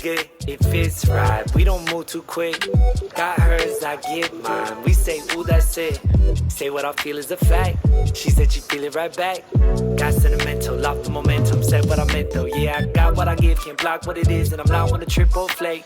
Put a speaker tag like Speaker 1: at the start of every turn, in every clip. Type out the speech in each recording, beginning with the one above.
Speaker 1: good, it fits right. We don't move too quick. Got hers, I get mine. We say, ooh, that's it. Say what I feel is a fact. She said she feel it right back. Got sentimental, off the momentum. Said what I meant though. Yeah, I got what I give, can't block what it is, and I'm not on a triple flake.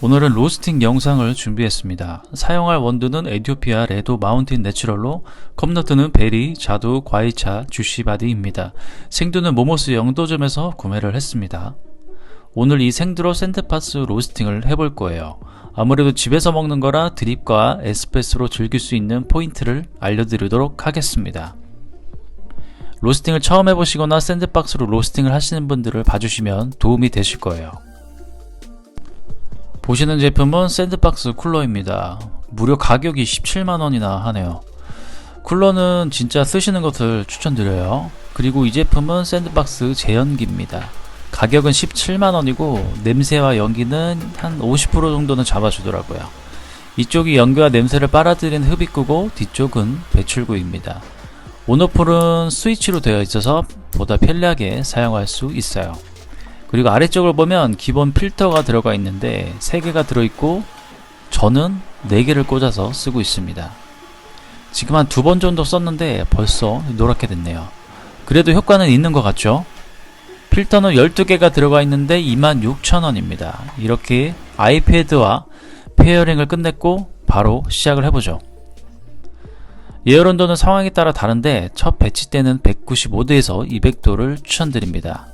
Speaker 2: 오늘은 로스팅 영상을 준비했습니다. 사용할 원두는 에티오피아 레도 마운틴 내추럴로, 컵너트는 베리, 자두, 과일차, 주시바디입니다. 생두는 모모스 영도점에서 구매를 했습니다. 오늘 이 생두로 샌드파스 로스팅을 해볼 거예요. 아무래도 집에서 먹는 거라 드립과 에스프레소로 즐길 수 있는 포인트를 알려드리도록 하겠습니다. 로스팅을 처음 해보시거나 샌드박스로 로스팅을 하시는 분들을 봐주시면 도움이 되실 거예요. 보시는 제품은 샌드박스 쿨러입니다. 무려 가격이 17만원이나 하네요. 쿨러는 진짜 쓰시는 것을 추천드려요. 그리고 이 제품은 샌드박스 제연기입니다. 가격은 17만원이고 냄새와 연기는 한 50% 정도는 잡아주더라고요. 이쪽이 연기와 냄새를 빨아들이는 흡입구고 뒤쪽은 배출구입니다. 온오프는 스위치로 되어 있어서 보다 편리하게 사용할 수 있어요. 그리고 아래쪽을 보면 기본 필터가 들어가 있는데 3개가 들어있고 저는 4개를 꽂아서 쓰고 있습니다. 지금 한 2번 정도 썼는데 벌써 노랗게 됐네요. 그래도 효과는 있는 것 같죠? 필터는 12개가 들어가 있는데 26,000원입니다. 이렇게 아이패드와 페어링을 끝냈고 바로 시작을 해보죠. 예열온도는 상황에 따라 다른데 첫 배치 때는 195도에서 200도를 추천드립니다.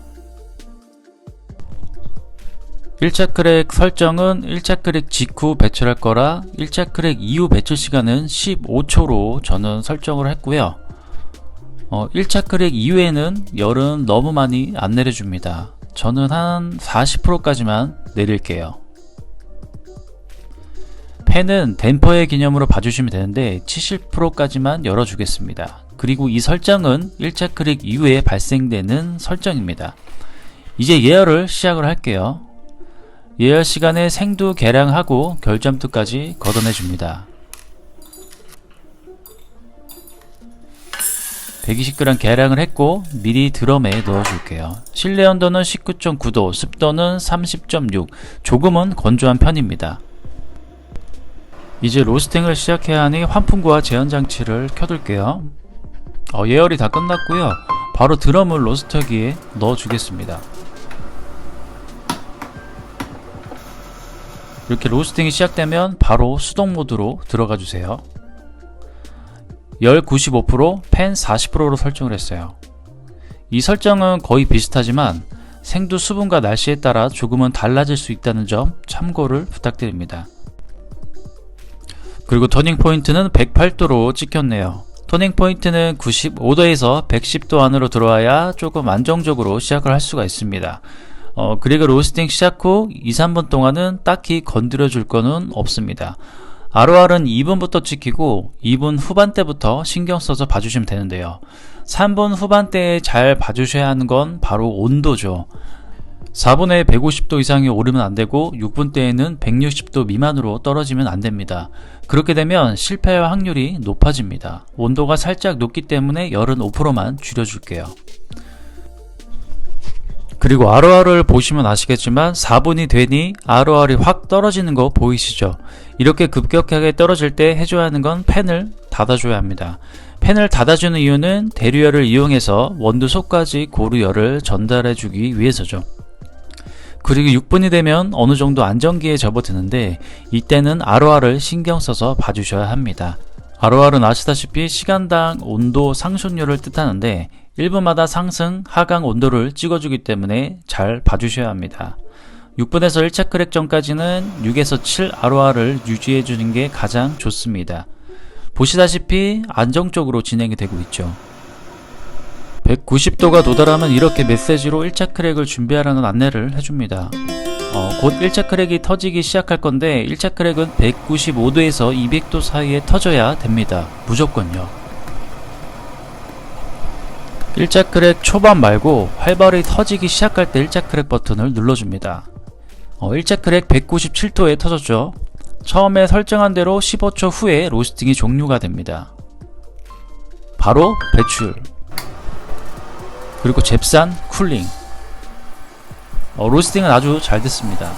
Speaker 2: 1차 크랙 설정은 1차 크랙 직후 배출할 거라 1차 크랙 이후 배출 시간은 15초로 저는 설정을 했고요. 1차 크랙 이후에는 열은 너무 많이 안 내려줍니다. 저는 한 40%까지만 내릴게요. 팬은 댐퍼의 개념으로 봐주시면 되는데 70%까지만 열어주겠습니다. 그리고 이 설정은 1차 크랙 이후에 발생되는 설정입니다. 이제 예열을 시작을 할게요. 예열 시간에 생두 계량하고 결점투까지 걷어내줍니다. 120g 계량을 했고 미리 드럼에 넣어줄게요. 실내 온도는 19.9도, 습도는 30.6, 조금은 건조한 편입니다. 이제 로스팅을 시작해야 하니 환풍구와 제연장치를 켜둘게요. 예열이 다 끝났고요. 바로 드럼을 로스터기에 넣어주겠습니다. 이렇게 로스팅이 시작되면 바로 수동 모드로 들어가 주세요. 열 95%, 팬 40%로 설정을 했어요. 이 설정은 거의 비슷하지만 생두 수분과 날씨에 따라 조금은 달라질 수 있다는 점 참고를 부탁드립니다. 그리고 터닝 포인트는 108도로 찍혔네요. 터닝 포인트는 95도에서 110도 안으로 들어와야 조금 안정적으로 시작을 할 수가 있습니다. 그리고 로스팅 시작 후 2-3분 동안은 딱히 건드려 줄 거는 없습니다. ROR은 2분부터 찍히고 2분 후반대부터 신경 써서 봐주시면 되는데요. 3분 후반대에 잘 봐주셔야 하는 건 바로 온도죠. 4분에 150도 이상이 오르면 안되고 6분대에는 160도 미만으로 떨어지면 안됩니다. 그렇게 되면 실패할 확률이 높아집니다. 온도가 살짝 높기 때문에 열은 5%만 줄여줄게요. 그리고 ROR을 보시면 아시겠지만 4분이 되니 ROR이 확 떨어지는 거 보이시죠? 이렇게 급격하게 떨어질 때 해줘야 하는 건 팬을 닫아줘야 합니다. 팬을 닫아주는 이유는 대류열을 이용해서 원두 속까지 고루열을 전달해주기 위해서죠. 그리고 6분이 되면 어느 정도 안정기에 접어드는데 이때는 ROR을 신경 써서 봐주셔야 합니다. ROR은 아시다시피 시간당 온도 상승률을 뜻하는데 1분마다 상승, 하강 온도를 찍어주기 때문에 잘 봐주셔야 합니다. 6분에서 1차 크랙 전까지는 6에서 7 ROR을 유지해주는 게 가장 좋습니다. 보시다시피 안정적으로 진행이 되고 있죠. 190도가 도달하면 이렇게 메시지로 1차 크랙을 준비하라는 안내를 해줍니다. 곧 1차 크랙이 터지기 시작할 건데 1차 크랙은 195도에서 200도 사이에 터져야 됩니다. 무조건요. 1차 크랙 초반 말고 활발히 터지기 시작할 때 1차 크랙 버튼을 눌러줍니다. 1차 크랙 197도에 터졌죠. 처음에 설정한 대로 15초 후에 로스팅이 종료가 됩니다. 바로 배출, 그리고 잽산 쿨링. 로스팅은 아주 잘 됐습니다.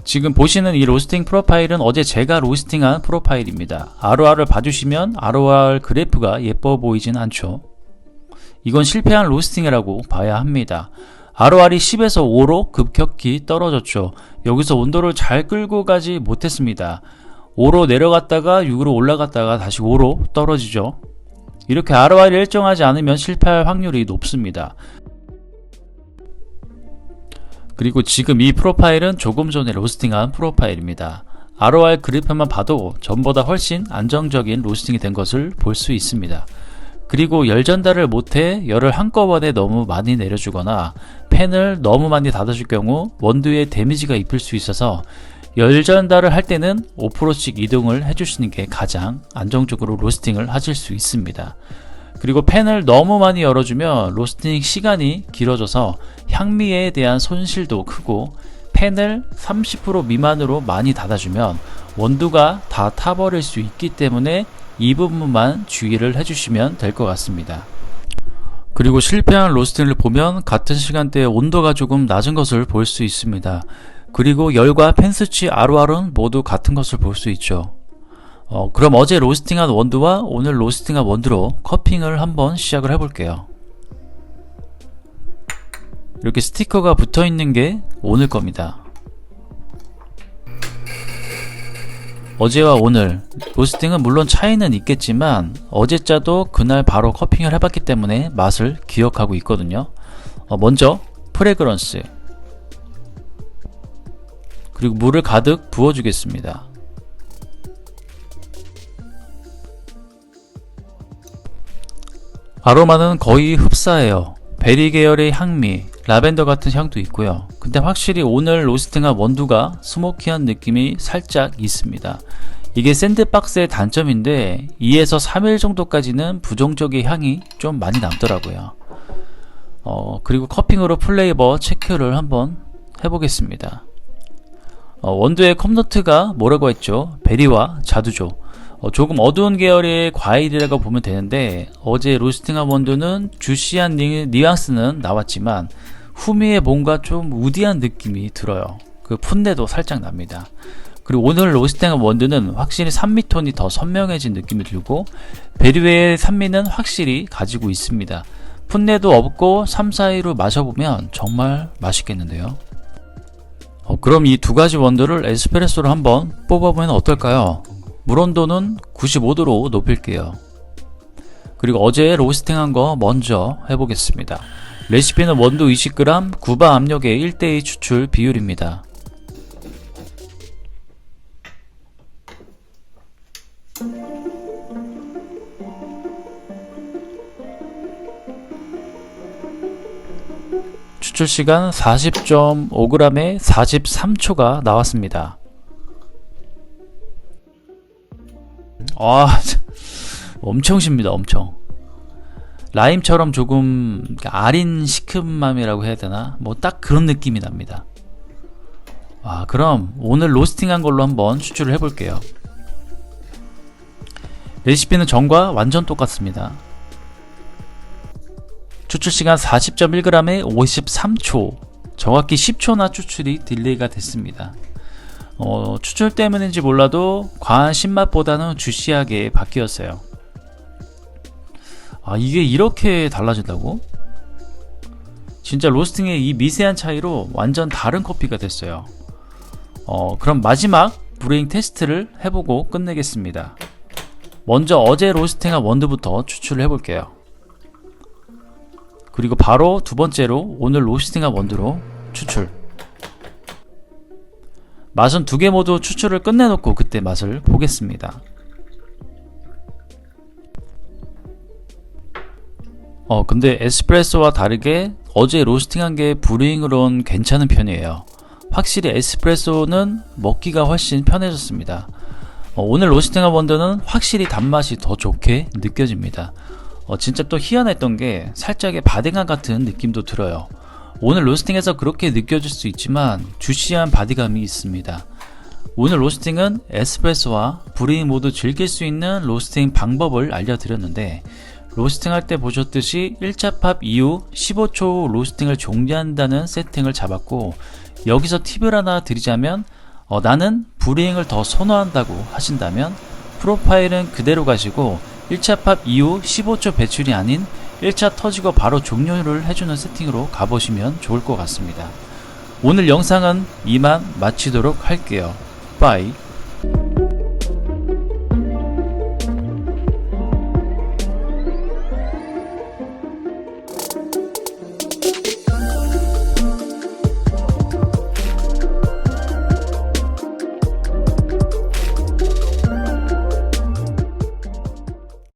Speaker 2: 지금 보시는 이 로스팅 프로파일은 어제 제가 로스팅한 프로파일입니다. ROR을 봐주시면 ROR 그래프가 예뻐 보이진 않죠. 이건 실패한 로스팅이라고 봐야 합니다. ROR이 10에서 5로 급격히 떨어졌죠. 여기서 온도를 잘 끌고 가지 못했습니다. 5로 내려갔다가 6으로 올라갔다가 다시 5로 떨어지죠. 이렇게 ROR이 일정하지 않으면 실패할 확률이 높습니다. 그리고 지금 이 프로파일은 조금 전에 로스팅한 프로파일입니다. ROR 그래프만 봐도 전보다 훨씬 안정적인 로스팅이 된 것을 볼 수 있습니다. 그리고 열 전달을 못해 열을 한꺼번에 너무 많이 내려주거나 팬을 너무 많이 닫아줄 경우 원두에 데미지가 입힐 수 있어서 열 전달을 할 때는 5%씩 이동을 해주시는 게 가장 안정적으로 로스팅을 하실 수 있습니다. 그리고 팬을 너무 많이 열어주면 로스팅 시간이 길어져서 향미에 대한 손실도 크고 팬을 30% 미만으로 많이 닫아주면 원두가 다 타버릴 수 있기 때문에 이 부분만 주의를 해주시면 될 것 같습니다. 그리고 실패한 로스팅을 보면 같은 시간대에 온도가 조금 낮은 것을 볼 수 있습니다. 그리고 열과 팬 스위치 ROR은 모두 같은 것을 볼 수 있죠. 그럼 어제 로스팅한 원두와 오늘 로스팅한 원두로 커핑을 한번 시작을 해볼게요. 이렇게 스티커가 붙어있는 게 오늘 겁니다. 어제와 오늘 로스팅은 물론 차이는 있겠지만 어제자도 그날 바로 커핑을 해봤기 때문에 맛을 기억하고 있거든요. 먼저 프레그런스, 그리고 물을 가득 부어주겠습니다. 아로마는 거의 흡사해요. 베리 계열의 향미, 라벤더 같은 향도 있고요. 근데 확실히 오늘 로스팅한 원두가 스모키한 느낌이 살짝 있습니다. 이게 샌드박스의 단점인데 2에서 3일 정도까지는 부정적인 향이 좀 많이 남더라고요. 그리고 커핑으로 플레이버 체크를 한번 해보겠습니다. 원두의 컵노트가 뭐라고 했죠? 베리와 자두죠. 조금 어두운 계열의 과일이라고 보면 되는데 어제 로스팅한 원두는 주시한 뉘앙스는 나왔지만 후미에 뭔가 좀 우디한 느낌이 들어요. 그 풋내도 살짝 납니다. 그리고 오늘 로스팅한 원두는 확실히 산미톤이 더 선명해진 느낌이 들고 베리웨의 산미는 확실히 가지고 있습니다. 풋내도 없고 3, 4일로 마셔보면 정말 맛있겠는데요. 그럼 이 두 가지 원두를 에스프레소로 한번 뽑아보면 어떨까요? 물 온도는 95도로 높일게요. 그리고 어제 로스팅한 거 먼저 해보겠습니다. 레시피는 원두 20g, 구바 압력의 1:2 추출 비율입니다. 추출 시간 40.5g에 43초가 나왔습니다. 엄청 쉽니다. 엄청 라임처럼 조금 아린 시큼함이라고 해야 되나? 뭐 딱 그런 느낌이 납니다. 그럼 오늘 로스팅한 걸로 한번 추출을 해볼게요. 레시피는 전과 완전 똑같습니다. 추출 시간 40.1g에 53초, 정확히 10초나 추출이 딜레이가 됐습니다. 추출 때문인지 몰라도 과한 신맛보다는 주시하게 바뀌었어요. 이게 이렇게 달라진다고? 진짜 로스팅의 이 미세한 차이로 완전 다른 커피가 됐어요. 그럼 마지막 브레잉 테스트를 해보고 끝내겠습니다. 먼저 어제 로스팅한 원두부터 추출을 해볼게요. 그리고 바로 두 번째로 오늘 로스팅한 원두로 추출. 맛은 두 개 모두 추출을 끝내놓고 그때 맛을 보겠습니다. 근데 에스프레소와 다르게 어제 로스팅한 게 브루잉으론 괜찮은 편이에요. 확실히 에스프레소는 먹기가 훨씬 편해졌습니다. 오늘 로스팅한 원두는 확실히 단맛이 더 좋게 느껴집니다. 진짜 또 희한했던 게 살짝의 바디감 같은 느낌도 들어요. 오늘 로스팅에서 그렇게 느껴질 수 있지만 주시한 바디감이 있습니다. 오늘 로스팅은 에스프레소와 브루잉 모두 즐길 수 있는 로스팅 방법을 알려드렸는데 로스팅 할 때 보셨듯이 1차 팝 이후 15초 로스팅을 종료한다는 세팅을 잡았고, 여기서 팁을 하나 드리자면 나는 브루잉을 더 선호한다고 하신다면 프로파일은 그대로 가시고 1차 팝 이후 15초 배출이 아닌 1차 터지고 바로 종료를 해주는 세팅으로 가보시면 좋을 것 같습니다. 오늘 영상은 이만 마치도록 할게요. 빠이.